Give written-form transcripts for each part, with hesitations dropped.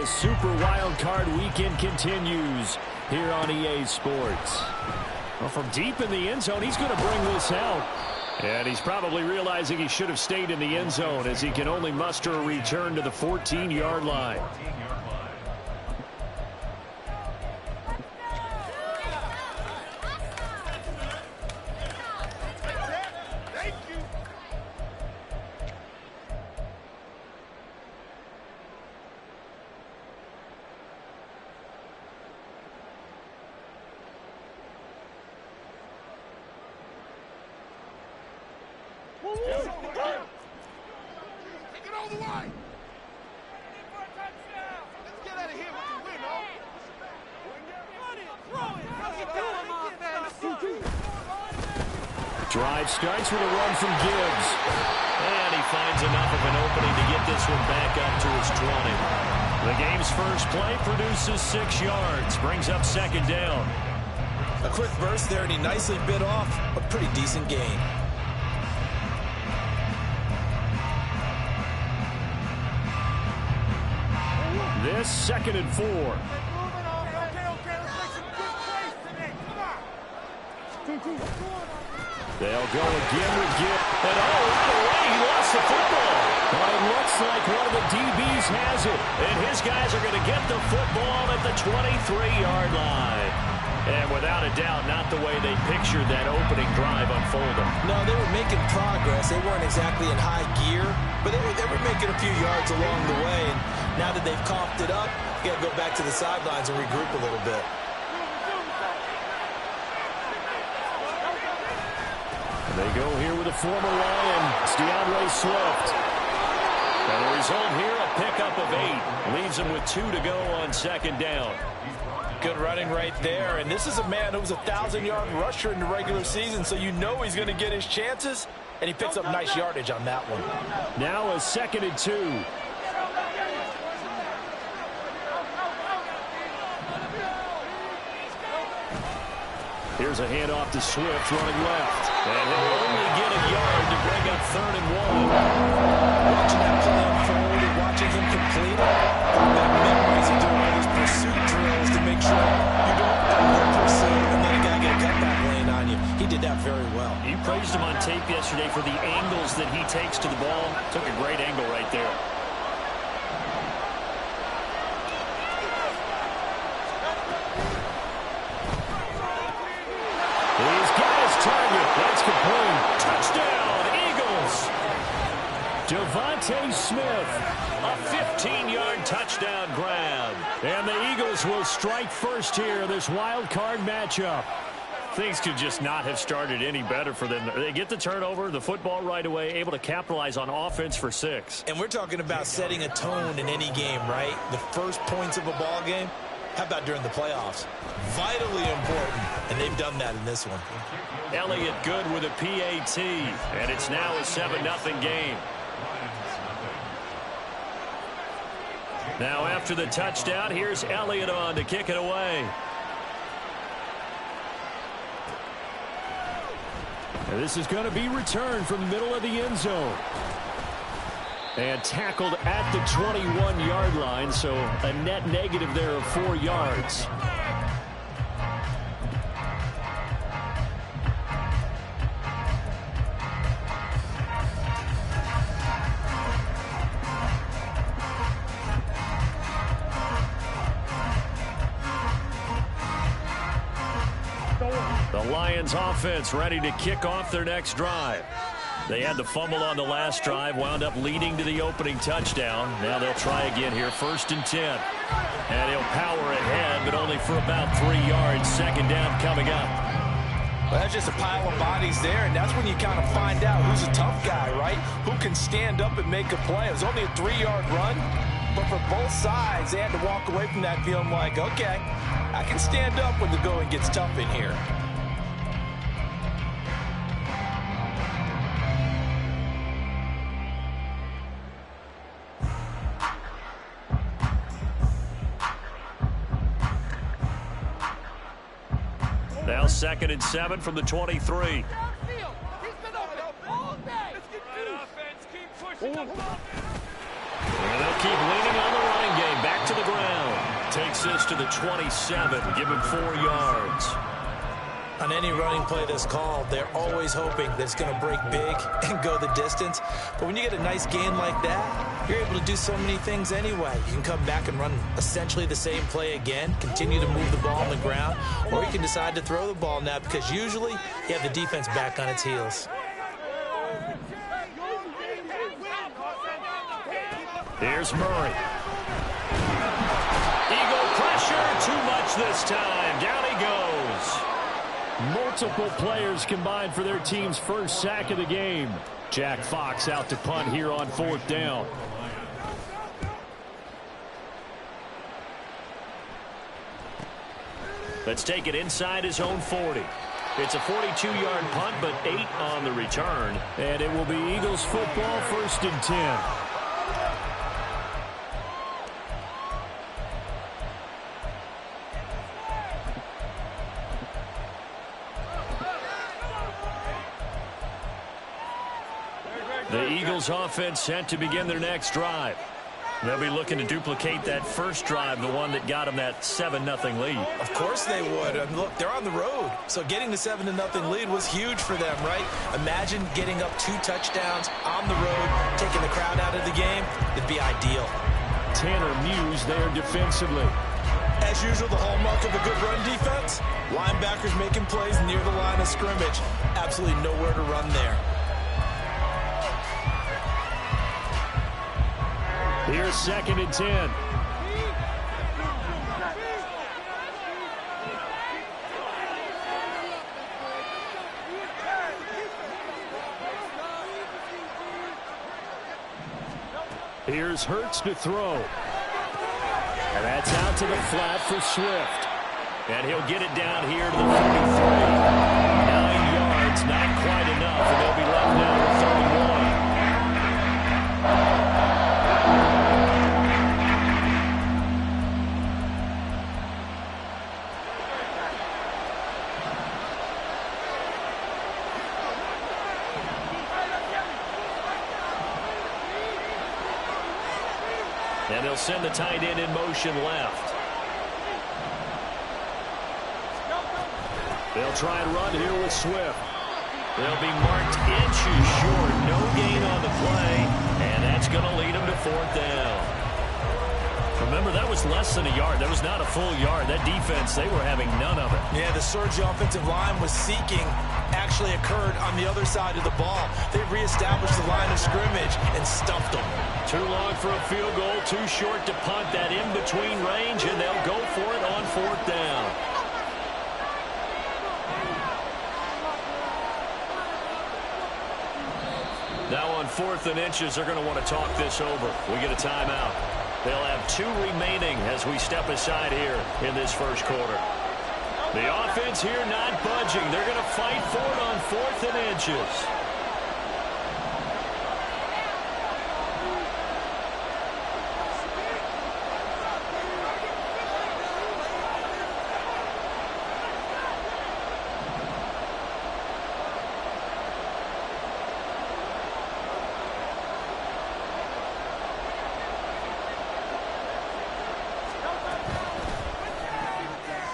this Super Wildcard weekend continues here on EA Sports. Well, from deep in the end zone, he's going to bring this out. And he's probably realizing he should have stayed in the end zone as he can only muster a return to the 14-yard line. Take it all the way. Let's get out of here with the win, oh. Drive starts with a run from Gibbs. And he finds enough of an opening to get this one back up to his 20. The game's first play produces 6 yards, brings up second down. A quick burst there, and he nicely bit off a pretty decent gain. This 2nd and 4. Okay, let's make some good plays today. Come on. They'll go again with Gibbs. And right away, he lost the football. But it looks like one of the DBs has it. And his guys are going to get the football at the 23-yard line. And without a doubt, not the way they pictured that opening drive unfolding. No, they were making progress. They weren't exactly in high gear, but they were making a few yards along the way. And now that they've coughed it up, you got to go back to the sidelines and regroup a little bit. And they go here with a former Lion, DeAndre Swift. And the result here, a pickup of 8. Leaves him with 2 to go on second down. Good running right there, and this is a man who was a 1,000-yard rusher in the regular season, so you know he's going to get his chances, and he picks up nice yardage on that one. Now a 2nd and 2. Here's a handoff to Swift running left. And he'll only get a yard to bring up 3rd and 1. Watching that play unfold and watching him complete it, bring back memories of doing all these pursuit drills to make sure you don't over-pursue and then a guy get a cutback lane on you. He did that very well. You praised him on tape yesterday for the angles that he takes to the ball. Took a great angle right there. He's got his target. That's complete. Touchdown, Eagles. Devontae Smith, a 15-yard touchdown grab. And the Eagles will strike first here, this wild card matchup. Things could just not have started any better for them. They get the turnover, the football right away, able to capitalize on offense for 6. And we're talking about setting a tone in any game, right? The first points of a ball game. How about during the playoffs? Vitally important, and they've done that in this one. Elliott good with a PAT, and it's now a 7-0 game. Now after the touchdown, here's Elliott on to kick it away. And this is going to be returned from the middle of the end zone. And tackled at the 21-yard line, so a net negative there of 4 yards. The Lions offense ready to kick off their next drive. They had the fumble on the last drive, wound up leading to the opening touchdown. Now they'll try again here, 1st and 10. And he'll power ahead, but only for about 3 yards. Second down coming up. Well, that's just a pile of bodies there, and that's when you kind of find out who's a tough guy, right? Who can stand up and make a play. It was only a 3-yard run, but for both sides, they had to walk away from that feeling like, okay, I can stand up when the going gets tough in here. Now 2nd and 7 from the 23. And they'll keep leaning on the running game. Back to the ground. takes this to the 27. Give him 4 yards. On any running play that's called, they're always hoping that it's going to break big and go the distance. But when you get a nice gain like that, you're able to do so many things anyway. You can come back and run essentially the same play again, continue to move the ball on the ground, or you can decide to throw the ball now because usually you have the defense back on its heels. Here's Murray. Eagle pressure, too much this time. Down he goes. Multiple players combined for their team's first sack of the game. Jack Fox out to punt here on 4th down. Let's take it inside his own 40. It's a 42-yard punt, but 8 on the return. And it will be Eagles football, 1st and 10. The Eagles offense set to begin their next drive. They'll be looking to duplicate that first drive, the one that got them that 7-0 lead. Of course they would. And look, they're on the road. So getting the 7-0 lead was huge for them, right? Imagine getting up 2 touchdowns on the road, taking the crowd out of the game. It'd be ideal. Tanner Muse there defensively. As usual, the hallmark of a good run defense, linebackers making plays near the line of scrimmage. Absolutely nowhere to run there. Here's 2nd and 10. Here's Hurts to throw. And that's out to the flat for Swift. And he'll get it down here to the 43. 9 yards, not quite enough, and they'll be left down to 31. And they'll send the tight end in motion left. They'll try and run here with Swift. They'll be marked inches short. No gain on the play. And that's going to lead them to 4th down. Remember, that was less than a yard. That was not a full yard. That defense, they were having none of it. Yeah, the surge offensive line was seeking actually occurred on the other side of the ball. They reestablished the line of scrimmage and stuffed them. Too long for a field goal, too short to punt. That in-between range, and they'll go for it on 4th down. Now on 4th and inches, they're going to want to talk this over. We get a timeout. They'll have 2 remaining as we step aside here in this first quarter. The offense here not budging. They're going to fight for it on 4th and inches.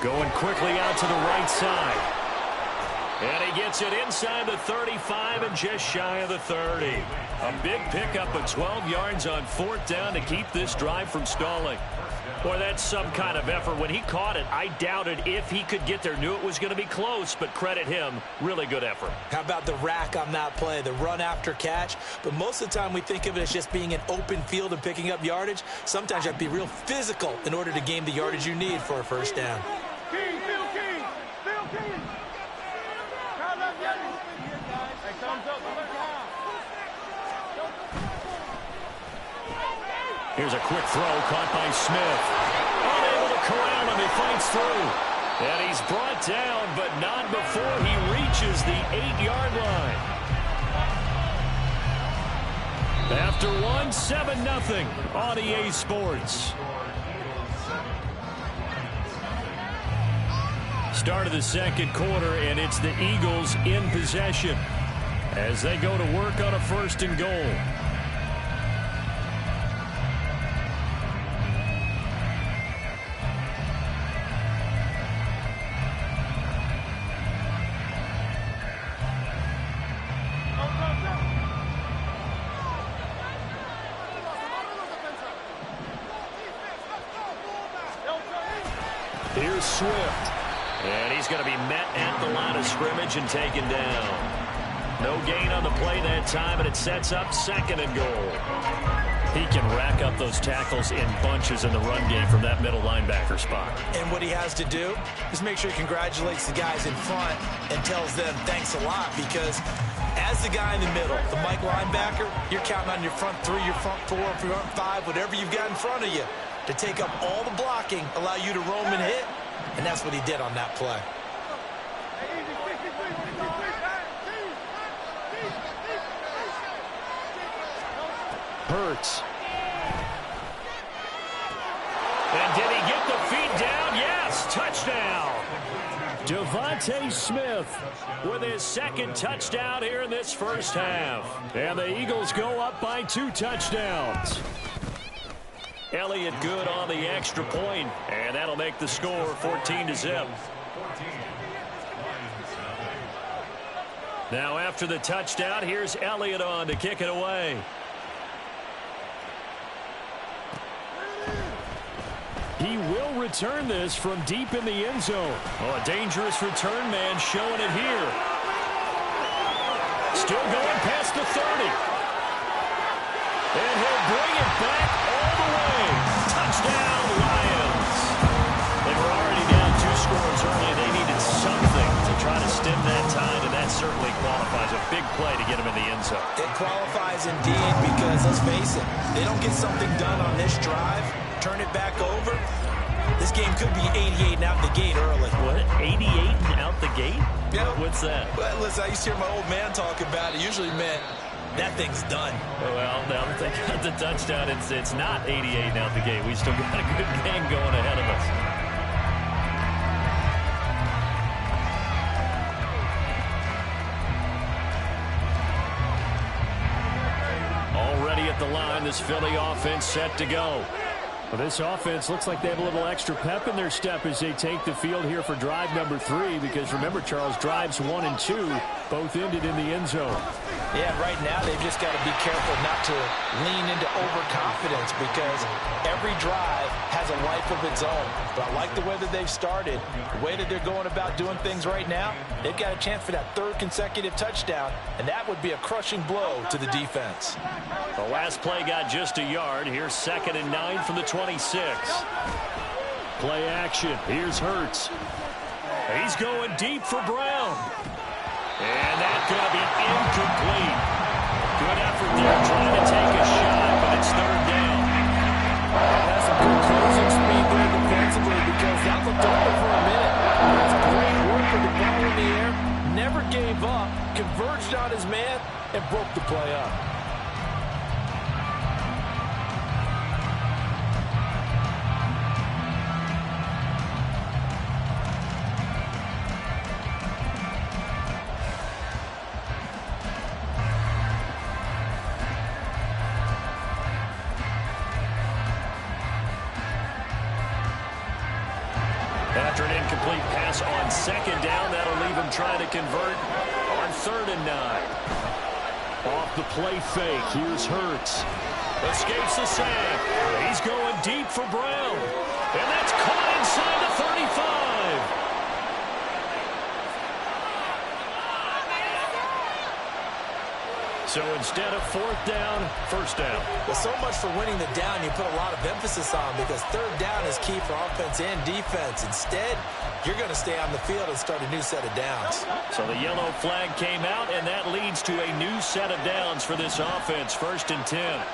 Going quickly out to the right side. And he gets it inside the 35 and just shy of the 30. A big pickup of 12 yards on 4th down to keep this drive from stalling. Boy, that's some kind of effort. When he caught it, I doubted if he could get there. Knew it was going to be close, but credit him. Really good effort. How about the rack on that play, the run after catch? But most of the time we think of it as just being an open field and picking up yardage. Sometimes you have to be real physical in order to gain the yardage you need for a first down. Here's a quick throw caught by Smith. Unable to corral him. He fights through. And he's brought down, but not before he reaches the 8-yard line. After one, 7-0 on EA Sports. Start of the second quarter, and it's the Eagles in possession as they go to work on a 1st and goal. Here's Swift. And he's going to be met at the line of scrimmage and taken down. No gain on the play that time, and it sets up 2nd and goal. He can rack up those tackles in bunches in the run game from that middle linebacker spot. And what he has to do is make sure he congratulates the guys in front and tells them thanks a lot, because as the guy in the middle, the Mike linebacker, you're counting on your front 3, your front 4, your front 5, whatever you've got in front of you to take up all the blocking, allow you to roam and hit, and that's what he did on that play. Hurts. And did he get the feet down? Yes, touchdown. Devontae Smith with his 2nd touchdown here in this first half. And the Eagles go up by 2 touchdowns. Elliott good on the extra point, and that'll make the score 14-0. Now after the touchdown, here's Elliott on to kick it away. He will return this from deep in the end zone. Oh, a dangerous return man showing it here. Still going past the 30. And he'll bring it back all the way. Touchdown, Lions. They were already down 2 scores early. They needed something to try to stem that tide, and that certainly qualifies. A big play to get him in the end zone. It qualifies indeed, because let's face it, they don't get something done on this drive, turn it back over, this game could be 88 and out the gate early. What? 88 and out the gate? Yeah. What's that? Well, listen, I used to hear my old man talk about it. Usually meant that thing's done. Well, now that they got the touchdown, it's not 88 and out the gate. We still got a good game going ahead of us. Already at the line, this Philly offense set to go. Well, this offense looks like they have a little extra pep in their step as they take the field here for drive number 3, because remember, Charles, drives 1 and 2 both ended in the end zone. Yeah, right now they've just got to be careful not to lean into overconfidence, because every drive has a life of its own. But I like the way that they've started, the way that they're going about doing things right now. They've got a chance for that 3rd consecutive touchdown, and that would be a crushing blow to the defense. The last play got just a yard. Here's 2nd and 9 from the 26. Play action. Here's Hurts. He's going deep for Brown. And that's going to be incomplete. Good effort there trying to take a shot, but it's 3rd down. That's some good closing speed there defensively, because that looked over for a minute. That's great work with the ball in the air. Never gave up, converged on his man, and broke the play up. After an incomplete pass on 2nd down, that'll leave him trying to convert on 3rd and 9. Off the play fake, here's Hurts. Escapes the sack. He's going deep for Brown. And that's caught inside the 35. So instead of 4th down, 1st down. Well, so much for winning the down you put a lot of emphasis on, because 3rd down is key for offense and defense. Instead, you're going to stay on the field and start a new set of downs. So the yellow flag came out, and that leads to a new set of downs for this offense. 1st and 10.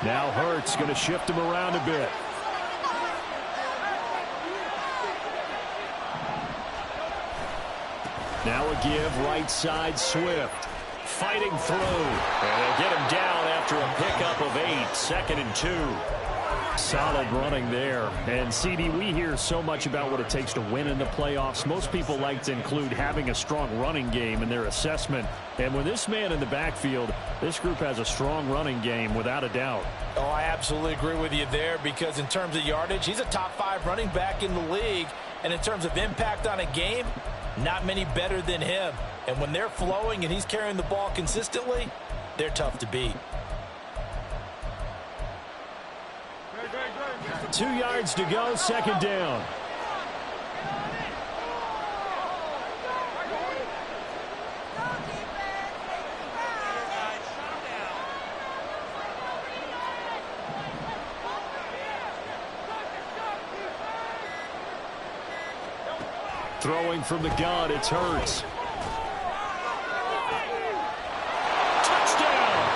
Now Hurts going to shift him around a bit. Now a give, right side, Swift. Fighting through. And they'll get him down after a pickup of 8. 2nd and 2. Solid running there. And, CD, we hear so much about what it takes to win in the playoffs. Most people like to include having a strong running game in their assessment. And with this man in the backfield, this group has a strong running game without a doubt. Oh, I absolutely agree with you there, because in terms of yardage, he's a top 5 running back in the league. And in terms of impact on a game, not many better than him. And when they're flowing and he's carrying the ball consistently, they're tough to beat. 2 yards to go, second down. Throwing from the gun, it's Hurts. Touchdown!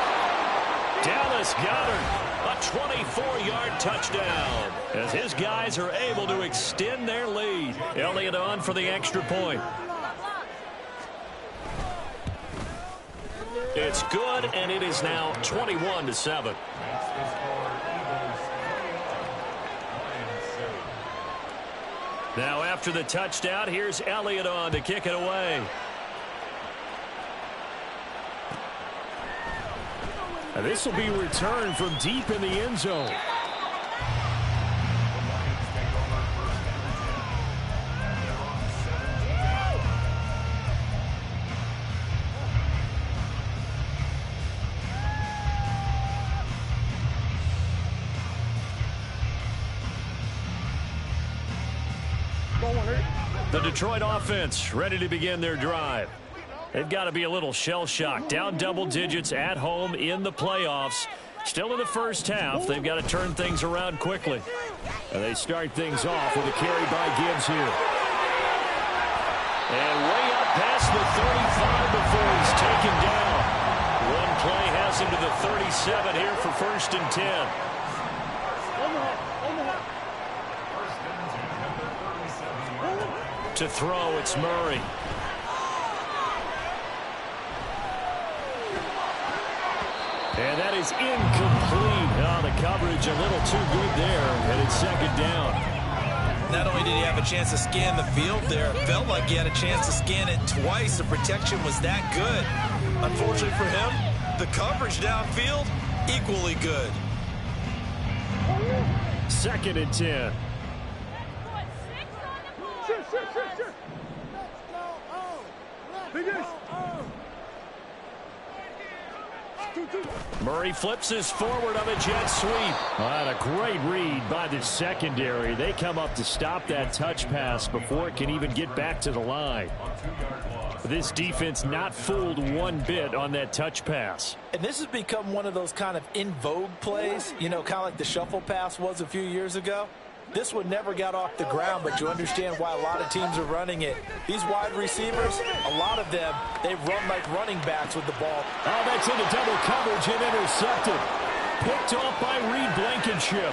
Dallas Goedert, a 24-yard touchdown, as his guys are able to extend their lead. Elliott on for the extra point. It's good, and it is now 21-7. Now after the touchdown, here's Elliott on to kick it away. And this will be returned from deep in the end zone. The Detroit offense ready to begin their drive. They've got to be a little shell-shocked. Down double digits at home in the playoffs. Still in the first half. They've got to turn things around quickly. And they start things off with a carry by Gibbs here. And way up past the 35 before he's taken down. One play has him to the 37 here for 1st and 10. To throw, it's Murray. And that is incomplete. Oh, the coverage a little too good there, and it's second down. Not only did he have a chance to scan the field there, it felt like he had a chance to scan it twice. The protection was that good. Unfortunately for him, the coverage downfield, equally good. 2nd and 10. Murray flips his forward on a jet sweep. And a great read by the secondary. They come up to stop that touch pass before it can even get back to the line. This defense not fooled one bit on that touch pass. And this has become one of those kind of in vogue plays, you know, kind of like the shuffle pass was a few years ago. This one never got off the ground, but you understand why a lot of teams are running it. These wide receivers, a lot of them, they run like running backs with the ball. Oh, that's into double coverage and intercepted. Picked off by Reed Blankenship.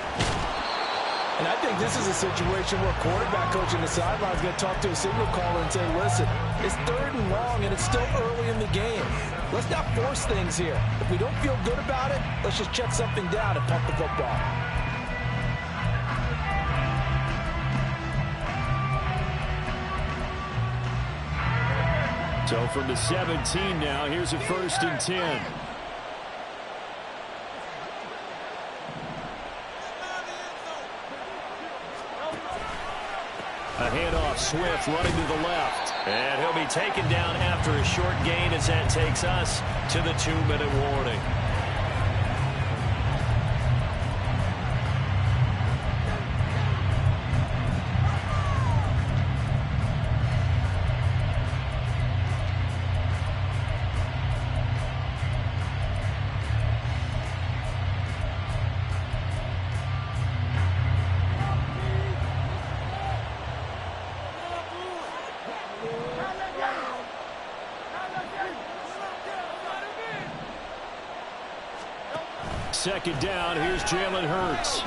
And I think this is a situation where quarterback coach in the sideline is going to talk to a signal caller and say, listen, it's 3rd and long, and it's still early in the game. Let's not force things here. If we don't feel good about it, let's just check something down and pump the football. So from the 17 now, here's a 1st and 10. A handoff, Swift running to the left. And he'll be taken down after a short gain as that takes us to the 2-minute warning. Second down, here's Jalen Hurts.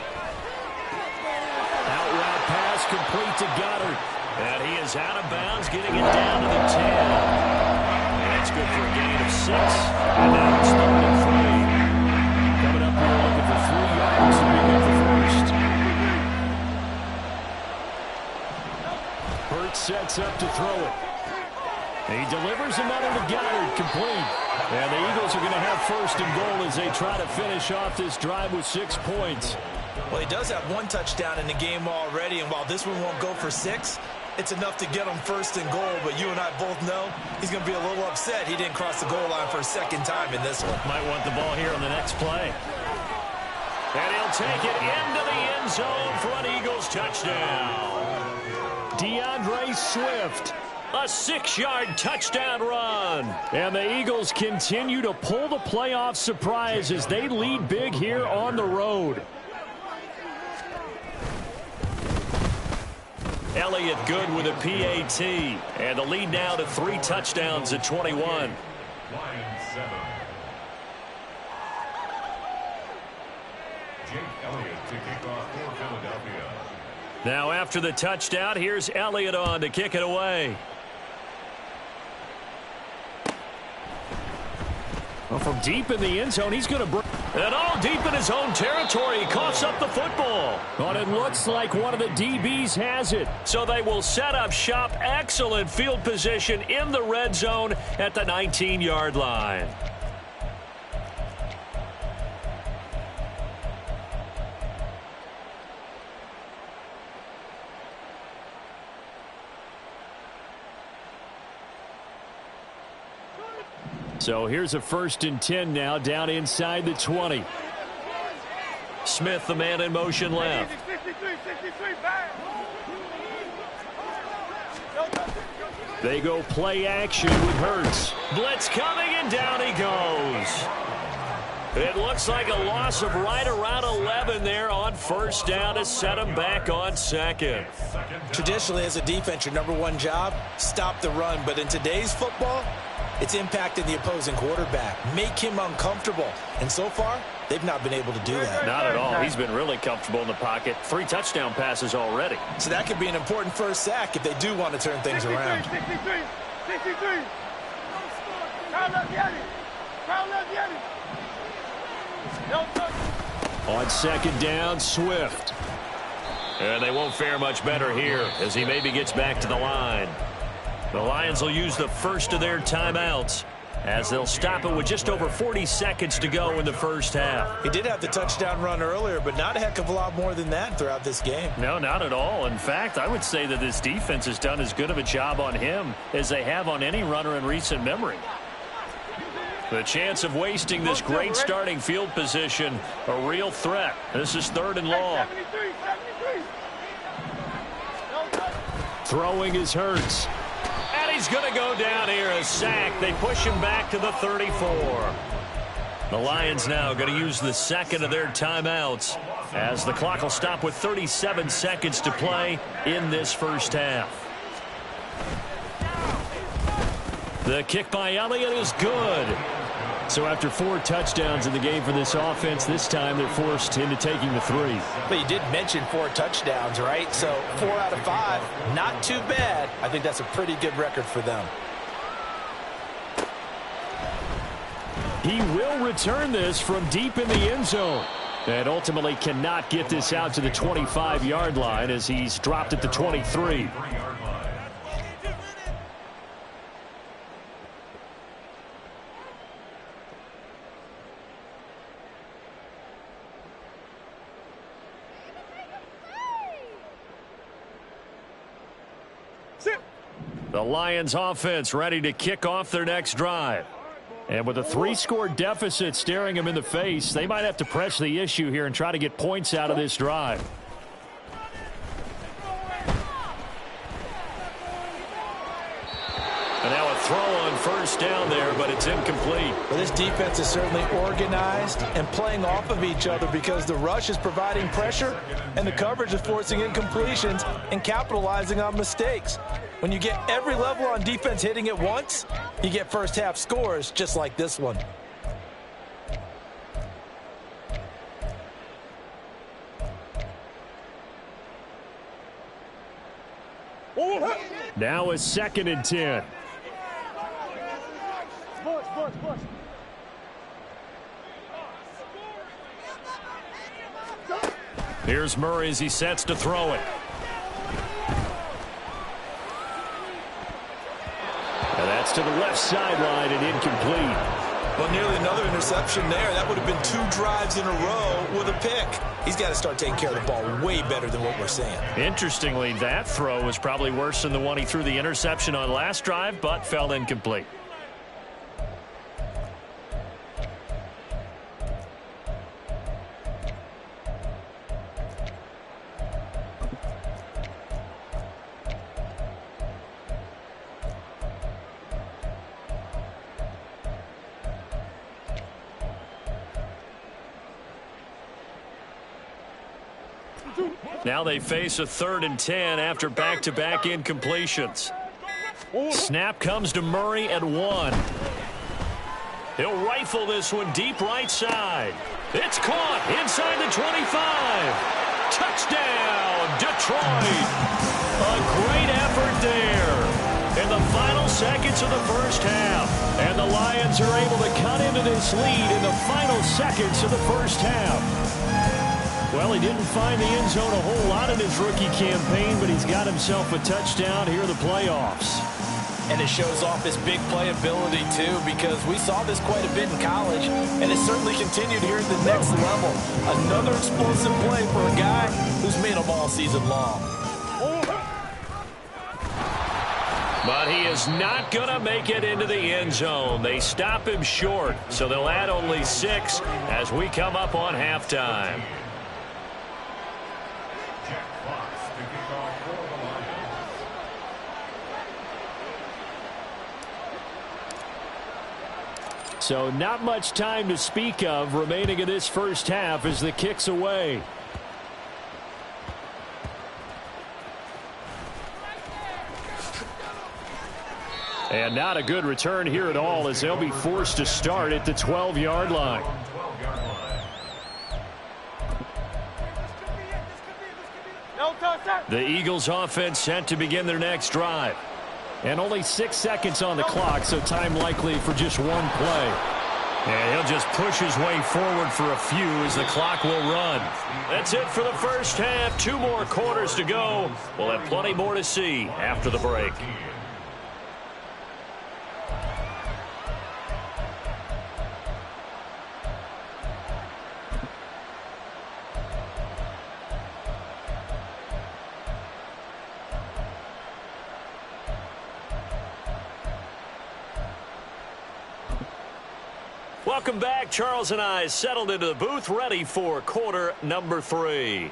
Out route pass complete to Goedert. And he is out of bounds, getting it down to the 10. And it's good for a gain of 6. And now it's 3rd and 3. Coming up here looking for 3 yards to make it the first. Hurts sets up to throw it. He delivers another to Goedert, complete. And the Eagles are going to have 1st and goal as they try to finish off this drive with 6 points. Well, he does have 1 touchdown in the game already, and while this one won't go for 6, it's enough to get him 1st and goal. But you and I both know he's going to be a little upset he didn't cross the goal line for a 2nd time in this one. Might want the ball here on the next play. And he'll take it into the end zone for an Eagles touchdown. DeAndre Swift, a 6-yard touchdown run. And the Eagles continue to pull the playoff surprise as they lead big here on the road. Elliott good with a PAT. And the lead now to 3 touchdowns at 21. Now after the touchdown, here's Elliott on to kick it away. Well, from deep in the end zone, he's going to bring it all deep in his own territory. He coughs up the football. But it looks like one of the DBs has it. So they will set up shop. Excellent field position in the red zone at the 19-yard line. So here's a 1st and 10 now down inside the 20. Smith, the man in motion left. They go play action with Hurts. Blitz coming and down he goes. It looks like a loss of right around 11 there on 1st down to set him back on 2nd. Traditionally, as a defense, your number 1 job, stop the run. But in today's football, it's impacted the opposing quarterback, make him uncomfortable. And so far, they've not been able to do that. Not at all. He's been really comfortable in the pocket. 3 touchdown passes already. So that could be an important first sack if they do want to turn things around. 63. On 2nd down, Swift. And they won't fare much better here as he maybe gets back to the line. The Lions will use the first of their timeouts as they'll stop it with just over 40 seconds to go in the first half. He did have the touchdown run earlier, but not a heck of a lot more than that throughout this game. No, not at all. In fact, I would say that this defense has done as good of a job on him as they have on any runner in recent memory. The chance of wasting this great starting field position, a real threat. This is 3rd and long. Throwing is Hurts. And he's going to go down here, a sack. They push him back to the 34. The Lions now going to use the 2nd of their timeouts as the clock will stop with 37 seconds to play in this first half. The kick by Elliott is good. So after 4 touchdowns in the game for this offense, this time they're forced into taking the 3. But you did mention 4 touchdowns, right? So 4 out of 5, not too bad. I think that's a pretty good record for them. He will return this from deep in the end zone. And ultimately cannot get this out to the 25-yard line as he's dropped at the 23. The Lions offense ready to kick off their next drive. And with a 3-score deficit staring them in the face, they might have to press the issue here and try to get points out of this drive. And now a throw on 1st down there, but it's incomplete. Well, this defense is certainly organized and playing off of each other because the rush is providing pressure and the coverage is forcing incompletions and capitalizing on mistakes. When you get every level on defense hitting at once, you get first half scores just like this one. Now a 2nd and 10. Here's Murray as he sets to throw it. And that's to the left sideline and incomplete. Well, nearly another interception there. That would have been 2 drives in a row with a pick. He's got to start taking care of the ball way better than what we're seeing. Interestingly, that throw was probably worse than the one he threw the interception on last drive, but fell incomplete. Now they face a 3rd and 10 after back-to-back incompletions. Snap comes to Murray at 1. He'll rifle this one deep right side. It's caught inside the 25. Touchdown, Detroit. A great effort there in the final seconds of the first half. And the Lions are able to cut into this lead in the final seconds of the first half. Well, he didn't find the end zone a whole lot in his rookie campaign, but he's got himself a touchdown here in the playoffs. And it shows off his big playability, too, because we saw this quite a bit in college, and it certainly continued here at the next level. Another explosive play for a guy who's made them all season long. But he is not going to make it into the end zone. They stop him short, so they'll add only 6 as we come up on halftime. So not much time to speak of remaining in this first half as the kick's away. And not a good return here at all as they'll be forced to start at the 12-yard line. The Eagles offense set to begin their next drive. And only 6 seconds on the clock, so time likely for just one play. And he'll just push his way forward for a few as the clock will run. That's it for the first half. 2 more quarters to go. We'll have plenty more to see after the break. Welcome back. Charles and I settled into the booth, ready for quarter number 3.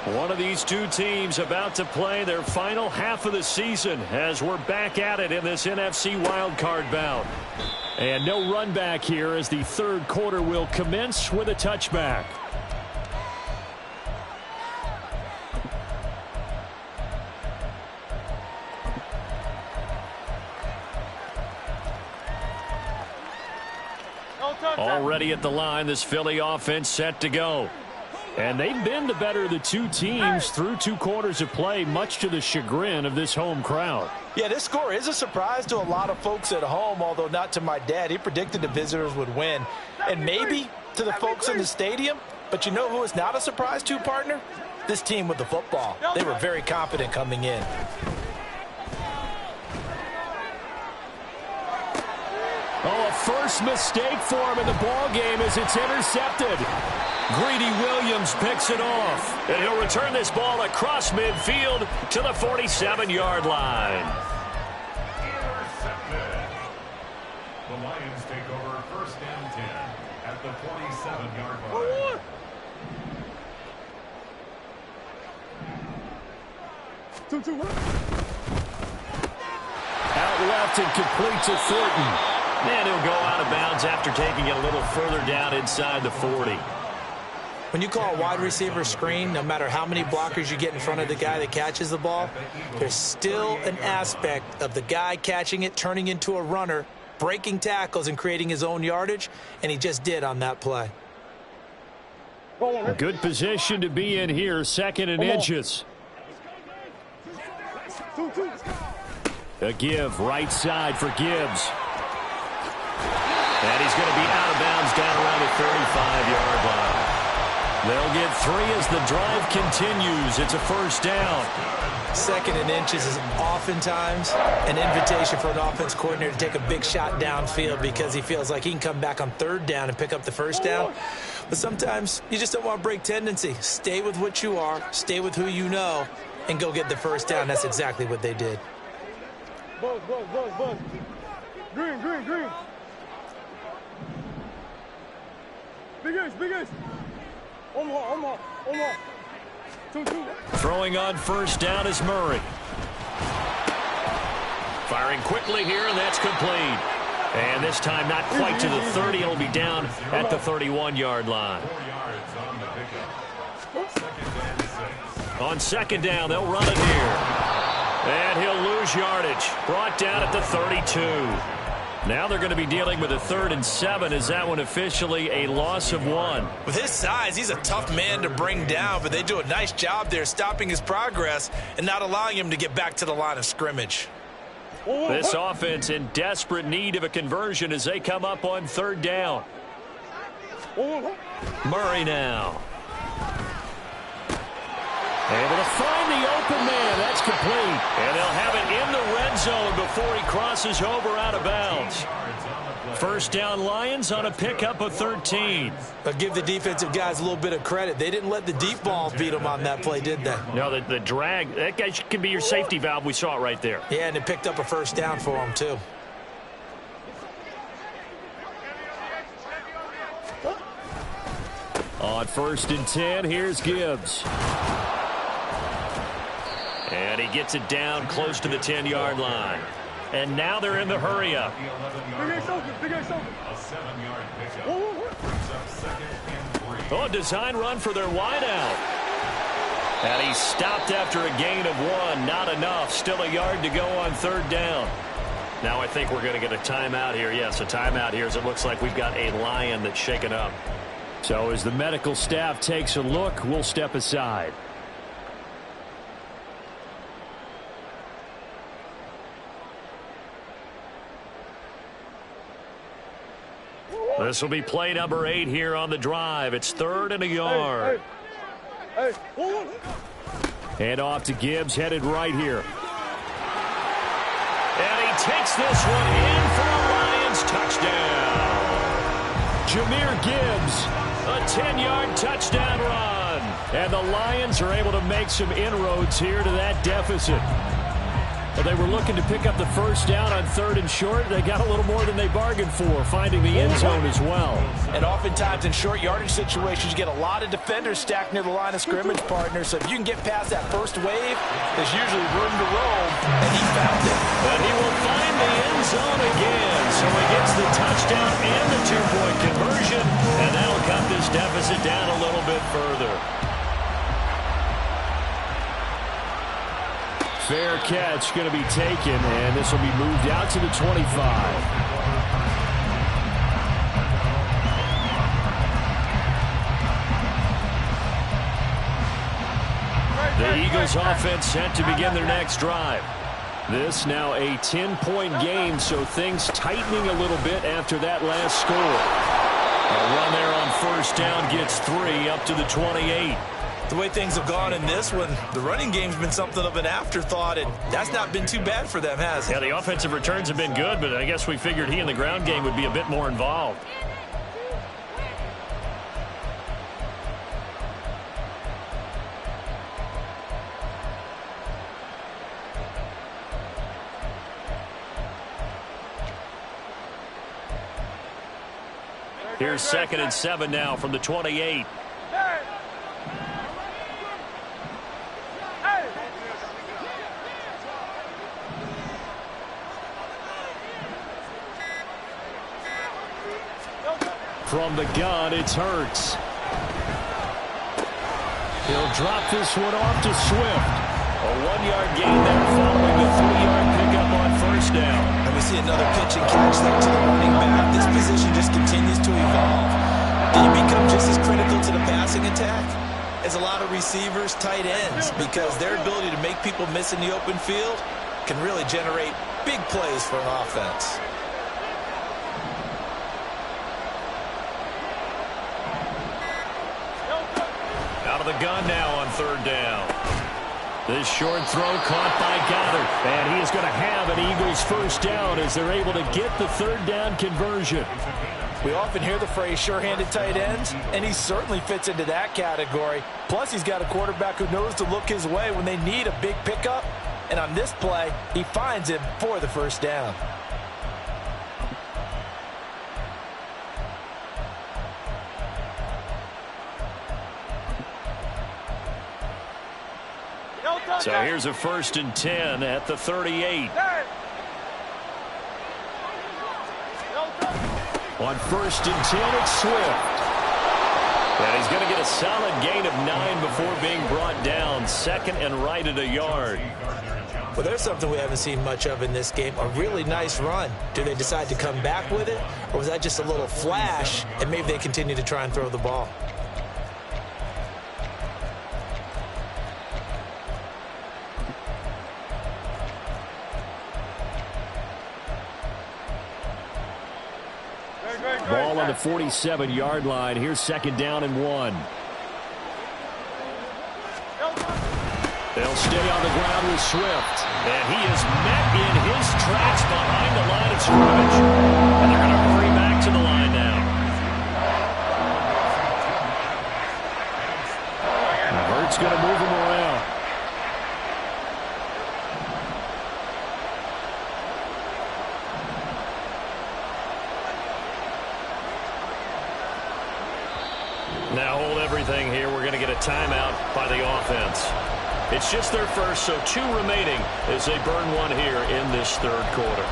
One of these two teams about to play their final half of the season as we're back at it in this NFC Wildcard bout. And no run back here as the third quarter will commence with a touchback. Already at the line, this Philly offense set to go. And they've been the better of the two teams through 2 quarters of play, much to the chagrin of this home crowd. Yeah, this score is a surprise to a lot of folks at home, although not to my dad. He predicted the visitors would win. And maybe to the folks in the stadium. But you know who is not a surprise to, partner? This team with the football. They were very confident coming in. Oh, a first mistake for him in the ball game as it's intercepted. Greedy Williams picks it off, and he'll return this ball across midfield to the 47-yard line. Intercepted. The Lions take over 1st and 10 at the 47-yard line. Out left and complete to Thornton. And he'll go out of bounds after taking it a little further down inside the 40. When you call a wide receiver screen, no matter how many blockers you get in front of the guy that catches the ball, there's still an aspect of the guy catching it, turning into a runner, breaking tackles and creating his own yardage, and he just did on that play. A good position to be in here, 2nd and inches. A give, right side for Gibbs. And he's going to be out of bounds down around the 35-yard line. They'll get 3 as the drive continues. It's a first down. 2nd and inches is oftentimes an invitation for an offense coordinator to take a big shot downfield because he feels like he can come back on 3rd down and pick up the first down. But sometimes you just don't want to break tendency. Stay with what you are, stay with who you know, and go get the first down. That's exactly what they did. Buzz. Green. Big ace. Omar. 2. Throwing on first down is Murray. Firing quickly here, and that's complete. And this time not quite to the 30. It'll be down at the 31-yard line. 4 yards on the pickup. Second and 6. On second down, they'll run it here. And he'll lose yardage. Brought down at the 32. Now they're going to be dealing with a 3rd and 7. Is that one officially a loss of 1? With his size, he's a tough man to bring down, but they do a nice job there stopping his progress and not allowing him to get back to the line of scrimmage. This offense in desperate need of a conversion as they come up on 3rd down. Murray now. Able to find the open man. That's complete. And they'll have it in the red zone before he crosses over out of bounds. First down Lions on a pickup of 13. But give the defensive guys a little bit of credit. They didn't let the deep ball beat them on that play, did they? No, the drag, that guy could be your safety valve. We saw it right there. Yeah, and it picked up a first down for him, too. On 1st and 10, here's Gibbs. And he gets it down close to the 10-yard line. And now they're in the hurry-up. A 7-yard pickup. Brings up 2nd and 3. Oh, a design run for their wideout. And he stopped after a gain of 1. Not enough. Still a yard to go on 3rd down. Now I think we're going to get a timeout here. Yes, a timeout here as it looks like we've got a Lion that's shaken up. So as the medical staff takes a look, we'll step aside. This will be play number 8 here on the drive. It's 3rd and a yard. Hand off to Gibbs, headed right here. And he takes this one in for a Lions touchdown. Jahmyr Gibbs, a 10-yard touchdown run. And the Lions are able to make some inroads here to that deficit. Well, they were looking to pick up the first down on 3rd and short. They got a little more than they bargained for, finding the end zone as well. And oftentimes in short yardage situations, you get a lot of defenders stacked near the line of scrimmage, partner. So if you can get past that first wave, there's usually room to roam, and he found it. But he will find the end zone again. So he gets the touchdown and the 2-point conversion, and that'll cut this deficit down a little bit further. Fair catch going to be taken, and this will be moved out to the 25. The Eagles offense set to begin their next drive. This now a 10-point game, so things tightening a little bit after that last score. A run there on 1st down gets 3 up to the 28. The way things have gone in this one, the running game's been something of an afterthought, and that's not been too bad for them, has it? Yeah, the offensive returns have been good, but I guess we figured he in the ground game would be a bit more involved. Here's 2nd and 7 now from the 28. From the gun, it's Hurts. He'll drop this one off to Swift. A 1-yard gain there following the 3-yard pickup on 1st down. And we see another pitch and catch there to the running back. This position just continues to evolve. Do you become just as critical to the passing attack as a lot of receivers, tight ends, because their ability to make people miss in the open field can really generate big plays for an offense. Out of the gun now on 3rd down. This short throw caught by Goddard. And he is going to have an Eagles first down as they're able to get the 3rd down conversion. We often hear the phrase sure-handed tight ends, and he certainly fits into that category. Plus, he's got a quarterback who knows to look his way when they need a big pickup. And on this play, he finds him for the first down. So here's a 1st and 10 at the 38. On 1st and 10, it's Swift. And he's going to get a solid gain of 9 before being brought down. 2nd and right at a yard. Well, there's something we haven't seen much of in this game, a really nice run. Do they decide to come back with it, or was that just a little flash, and maybe they continue to try and throw the ball? Ball on the 47-yard line. Here's 2nd down and 1. They'll stay on the ground with Swift. And he is met in his tracks behind the line of scrimmage. And they're going to hurry back to the line now. Hurt's going to move him around. Now hold everything here. We're going to get a timeout by the offense. It's just their first, so 2 remaining as they burn 1 here in this 3rd quarter.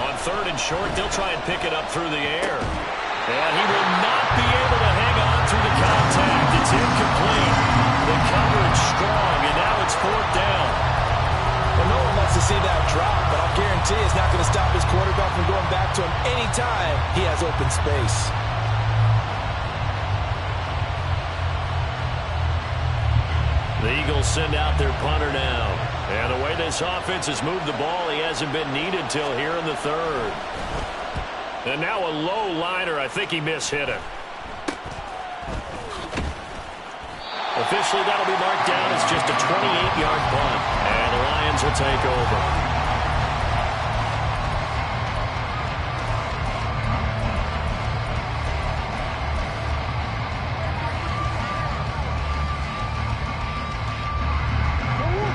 On 3rd and short, they'll try and pick it up through the air. And he will not be able to hang on through the contact. It's incomplete. The coverage strong, and now it's 4th down. Well, no one wants to see that drop, but I'll guarantee it's not going to stop his quarterback from going back to him anytime he has open space. The Eagles send out their punter now. And the way this offense has moved the ball, he hasn't been needed till here in the 3rd. And now a low liner. I think he mishit it. Officially, that'll be marked down as just a 28-yard punt. And the Lions will take over.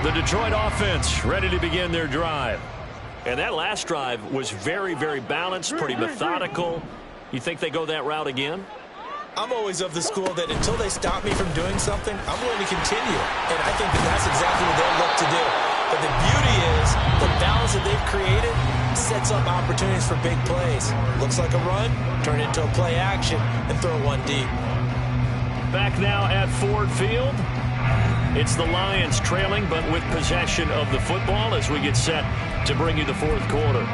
The Detroit offense ready to begin their drive. And that last drive was very, very balanced, pretty methodical. You think they go that route again? I'm always of the school that until they stop me from doing something, I'm going to continue. And I think that that's exactly what they'll look to do. But the beauty is the balance that they've created sets up opportunities for big plays. Looks like a run, turn it into a play action, and throw 1 deep. Back now at Ford Field. It's the Lions trailing, but with possession of the football as we get set to bring you the 4th quarter.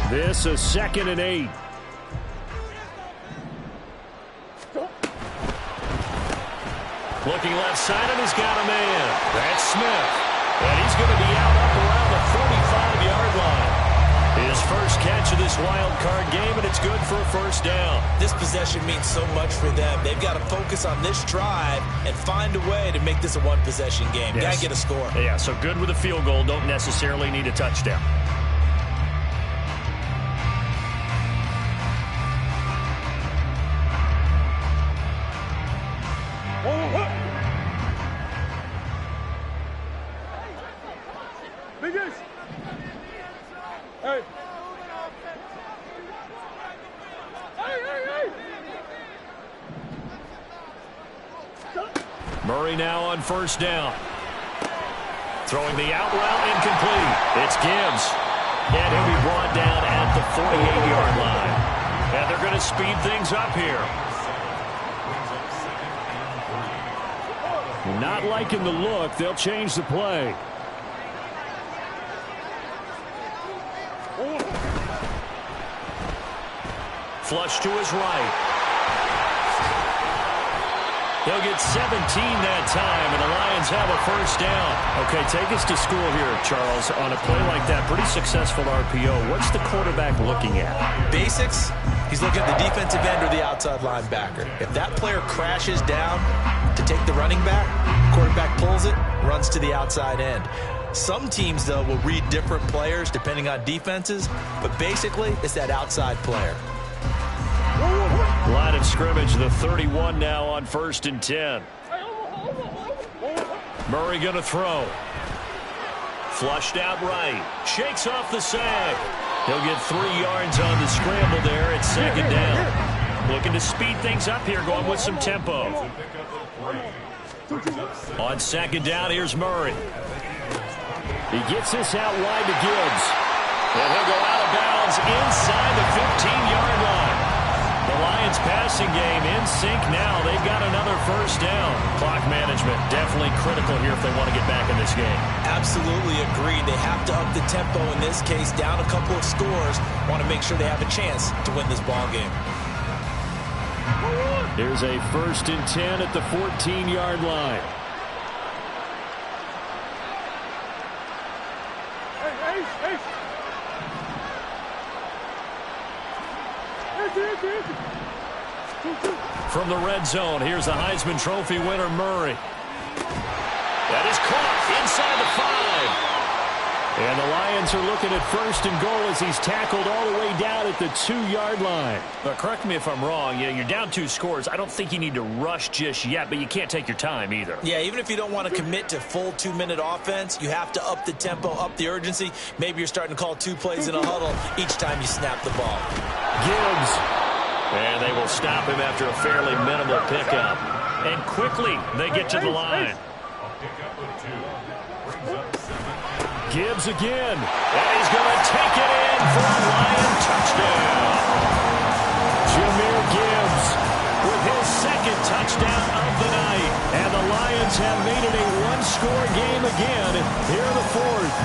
This is 2nd and 8. Looking left side, and he's got a man. That's Smith. And he's going to be out up around the 45-yard line. His first catch of this wild card game, and it's good for a 1st down. This possession means so much for them. They've got to focus on this drive and find a way to make this a 1-possession game. Yes. Got to get a score. Yeah, so good with a field goal. Don't necessarily need a touchdown. Hey! Murray now on 1st down. Throwing the out route, incomplete. It's Gibbs. And he'll be brought down at the 48-yard line. And they're going to speed things up here. Not liking the look. They'll change the play. Flush to his right. They'll get 17 that time, and the Lions have a 1st down. Okay, take us to school here, Charles. On a play like that, pretty successful RPO. What's the quarterback looking at? Basics, he's looking at the defensive end or the outside linebacker. If that player crashes down to take the running back, Quarterback pulls it, runs to the outside end. Some teams, though, will read different players depending on defenses, but basically it's that outside player. Line of scrimmage, the 31 now on 1st and 10. Murray going to throw. Flushed out right. Shakes off the sack. He'll get 3 yards on the scramble there at 2nd down. Looking to speed things up here, going with some tempo. On 2nd down, here's Murray. He gets this out wide to Gibbs. And he'll go out of bounds inside the 15-yard line. The Lions passing game in sync now. They've got another 1st down. Clock management definitely critical here if they want to get back in this game. Absolutely agreed. They have to up the tempo in this case. Down a couple of scores. Want to make sure they have a chance to win this ball game. Here's a 1st and 10 at the 14-yard line. From the red zone, here's the Heisman Trophy winner, Murray. That is caught inside the 5. And the Lions are looking at 1st and goal as he's tackled all the way down at the 2-yard line. But correct me if I'm wrong. You're down 2 scores. I don't think you need to rush just yet, but you can't take your time either. Yeah, even if you don't want to commit to full 2-minute offense, you have to up the tempo, up the urgency. Maybe you're starting to call 2 plays in a huddle each time you snap the ball. Gibbs. And they will stop him after a fairly minimal pickup. And quickly, they get to the line. Gibbs again. And he's going to take it in for a Lion touchdown. Jahmyr Gibbs with his 2nd touchdown of the night. And the Lions have made it a 1-score game again here in the 4th.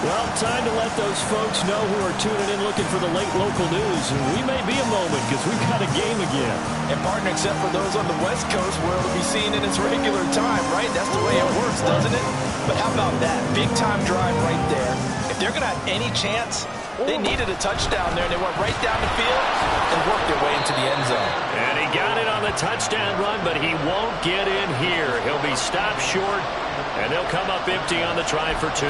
Well, time to let those folks know who are tuning in looking for the late local news. And we may be a moment because we've got a game again. And, partner, except for those on the West Coast where it'll be seen in its regular time, right? That's the way it works, doesn't it? But how about that? Big-time drive right there. If they're going to have any chance, they needed a touchdown there. And they went right down the field and worked their way into the end zone. And he got it on the touchdown run, but he won't get in here. He'll be stopped short, and they'll come up empty on the try for 2.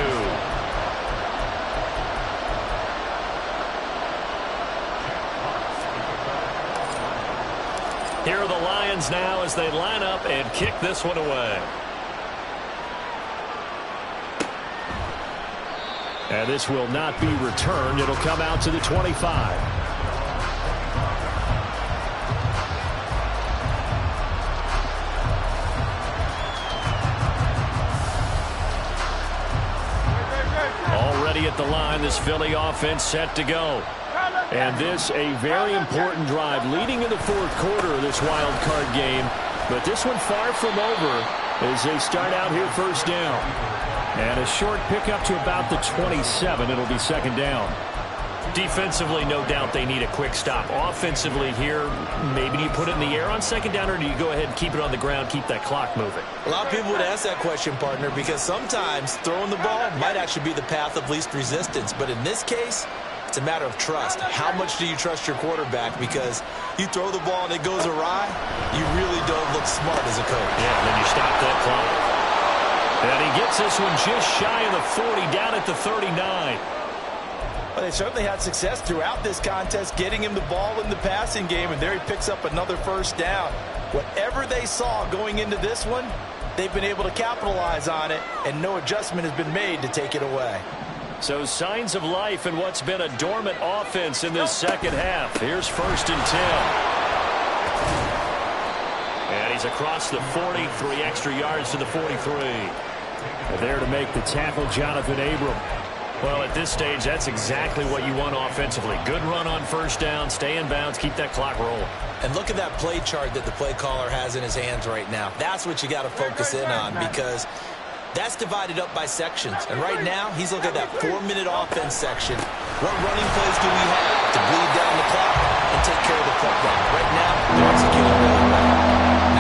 Here are the Lions now as they line up and kick this one away. And this will not be returned. It'll come out to the 25. Already at the line, this Philly offense set to go. And this a very important drive leading in the 4th quarter of this wild card game. But this one far from over as they start out here 1st down. And a short pickup to about the 27. It'll be 2nd down. Defensively, no doubt they need a quick stop. Offensively here, maybe do you put it in the air on 2nd down, or do you go ahead and keep it on the ground, keep that clock moving? A lot of people would ask that question, partner, because sometimes throwing the ball might actually be the path of least resistance. But in this case, it's a matter of trust. How much do you trust your quarterback? Because you throw the ball and it goes awry, you really don't look smart as a coach. Yeah, then you stop that clock. And he gets this one just shy of the 40, down at the 39. Well, they certainly had success throughout this contest, getting him the ball in the passing game, and there he picks up another 1st down. Whatever they saw going into this one, they've been able to capitalize on it, and no adjustment has been made to take it away. So signs of life in what's been a dormant offense in this 2nd half. Here's 1st and 10. And he's across the 40, 3 extra yards to the 43. There to make the tackle, Jonathan Abram. Well, at this stage, that's exactly what you want offensively. Good run on 1st down, stay in bounds, keep that clock rolling. And look at that play chart that the play caller has in his hands right now. That's what you got to focus in on, because that's divided up by sections. And right now, he's looking at that 4-minute offense section. What running plays do we have to bleed down the clock and take care of the football? Right now, they're executing really well.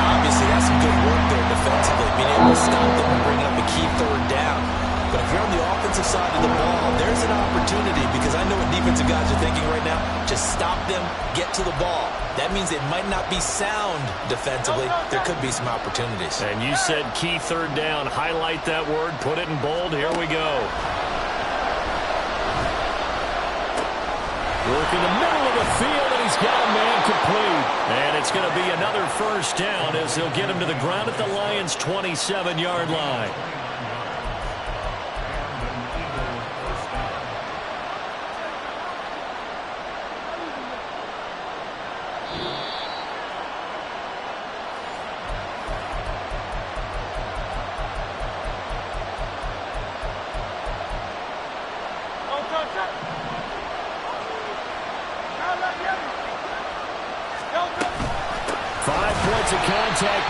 Now, obviously, that's some good work there defensively, being able to stop them and bringing up a key 3rd down. But if you're on the offensive side of the ball, there's an opportunity, because I know what defensive guys are thinking right now. Just stop them, get to the ball. That that means it might not be sound defensively. There could be some opportunities. And you said key third down. Highlight that word. Put it in bold. Here we go. Work in the middle of the field, and he's got a man complete. And it's going to be another first down as they'll get him to the ground at the Lions' 27-yard line.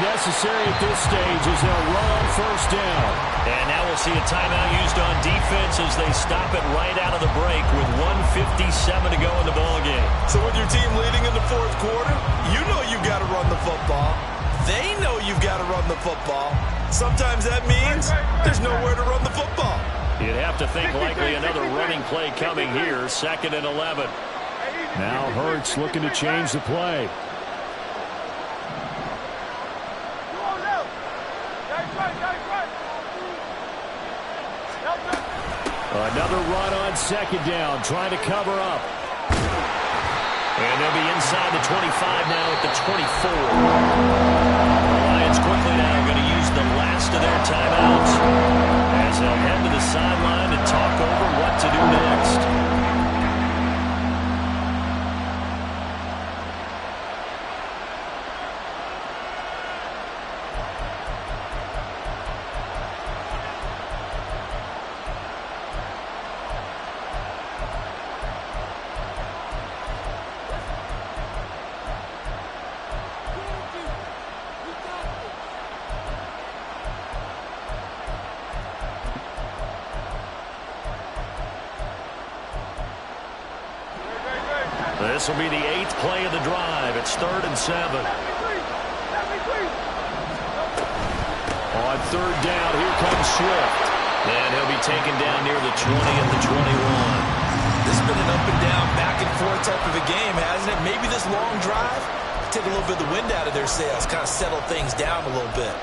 Necessary at this stage as they'll run on first down. And now we'll see a timeout used on defense as they stop it right out of the break with 1:57 to go in the ballgame. So with your team leading in the fourth quarter, you know you've got to run the football. They know you've got to run the football. Sometimes that means there's nowhere to run the football. You'd have to think likely another running play coming here, 2nd and 11. Now Hurts looking to change the play. Another run on 2nd down, trying to cover up. And they'll be inside the 25 now at the 24. The Lions quickly now going to use the last of their timeouts as they'll head to the sideline and talk over what to do next. This will be the 8th play of the drive. It's 3rd and 7. On 3rd down, here comes Swift. And he'll be taken down near the 20 at the 21. This has been an up and down, back and forth type of a game, hasn't it? Maybe this long drive take a little bit of the wind out of their sails, kind of settle things down a little bit.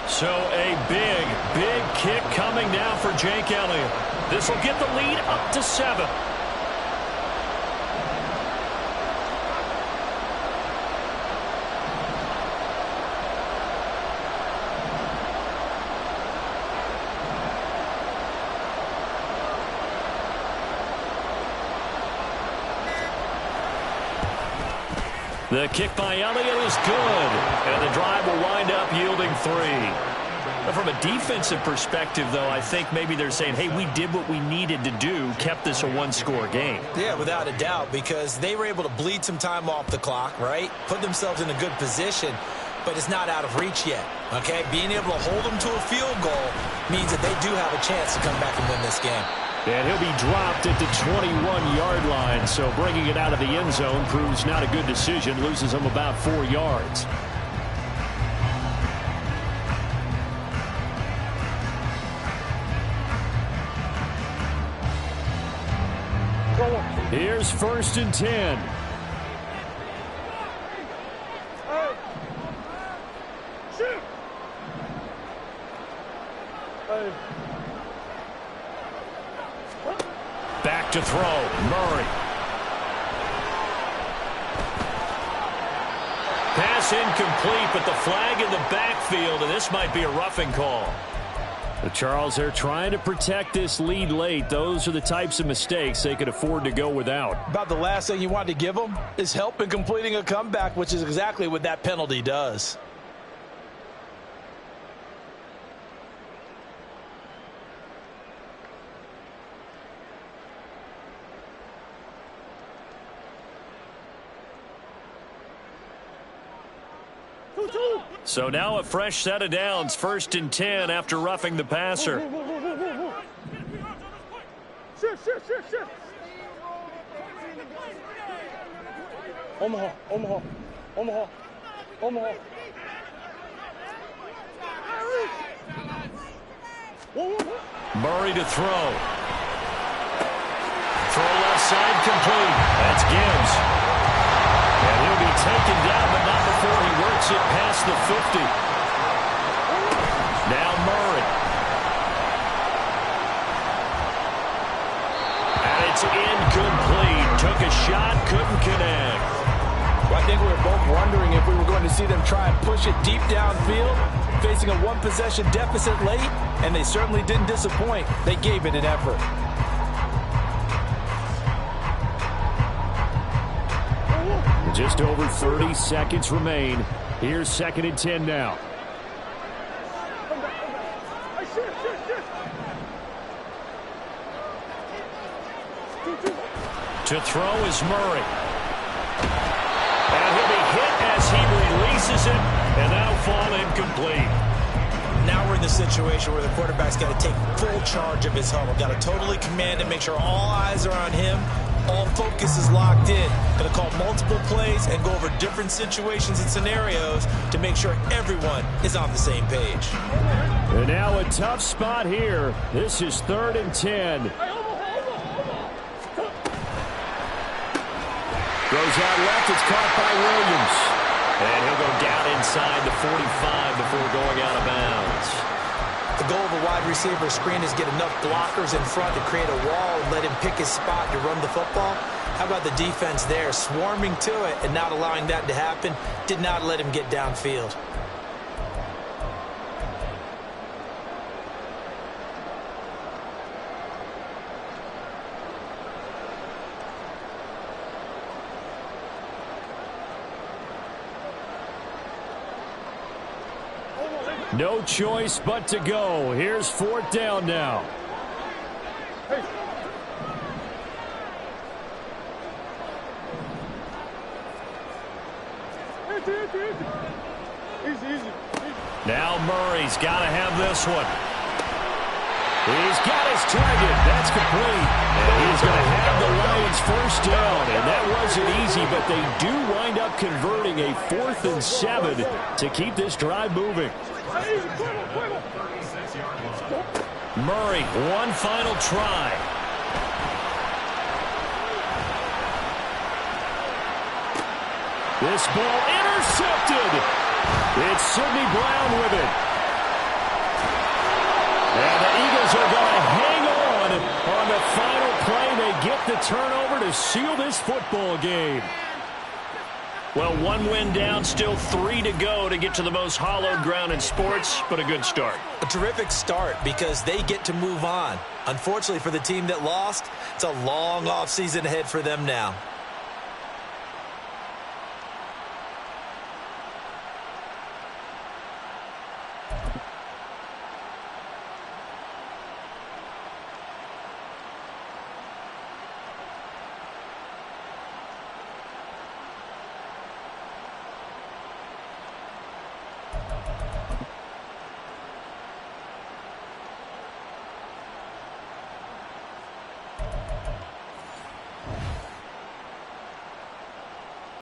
So a big kick coming now for Jake Elliott. This will get the lead up to 7. The kick by Elliott is good, and the drive will wind up yielding 3. But from a defensive perspective, though, I think maybe they're saying, hey, we did what we needed to do, kept this a one-score game. Yeah, without a doubt, because they were able to bleed some time off the clock, right? Put themselves in a good position, but it's not out of reach yet, okay? Being able to hold them to a field goal means that they do have a chance to come back and win this game. And he'll be dropped at the 21-yard line, so bringing it out of the end zone proves not a good decision, loses him about 4 yards. Here's 1st and 10. Back to throw, Murray. Pass incomplete, but the flag in the backfield, and this might be a roughing call. Charles, they're trying to protect this lead late. Those are the types of mistakes they could afford to go without. About the last thing you want to give them is help in completing a comeback, which is exactly what that penalty does. So now a fresh set of downs, 1st and 10 after roughing the passer. Shift. Omaha. Murray to throw. Throw left side complete. That's Gibbs. And he'll be taken down, but not before he works it past the 50. Now Murray. And it's incomplete. Took a shot, couldn't connect. Well, I think we were both wondering if we were going to see them try and push it deep downfield, facing a one-possession deficit late, and they certainly didn't disappoint. They gave it an effort. Just over 30 seconds remain. Here's 2nd and 10 now. To throw is Murray. And he'll be hit as he releases it, and that'll fall incomplete. Now we're in the situation where the quarterback's got to take full charge of his huddle. Got to totally command and make sure all eyes are on him. All focus is locked in. Going to call multiple plays and go over different situations and scenarios to make sure everyone is on the same page. And now a tough spot here. This is 3rd and 10. Goes out left. It's caught by Williams. And he'll go down inside the 45 before going out of bounds. The goal of a wide receiver screen is get enough blockers in front to create a wall and let him pick his spot to run the football. How about the defense there, swarming to it and not allowing that to happen? Did not let him get downfield. No choice but to go. Here's 4th down now. Now Murray's got to have this one. He's got his target. That's complete. And he's going to have the Lions 1st down. And that wasn't easy, but they do wind up converting a 4th and 7 to keep this drive moving. Murray, one final try. This ball intercepted. It's Sidney Brown with it. And the Eagles are going to hang on the final play. They get the turnover to seal this football game. Well, 1 win down, still 3 to go to get to the most hallowed ground in sports, but a good start. A terrific start because they get to move on. Unfortunately for the team that lost, it's a long offseason ahead for them now.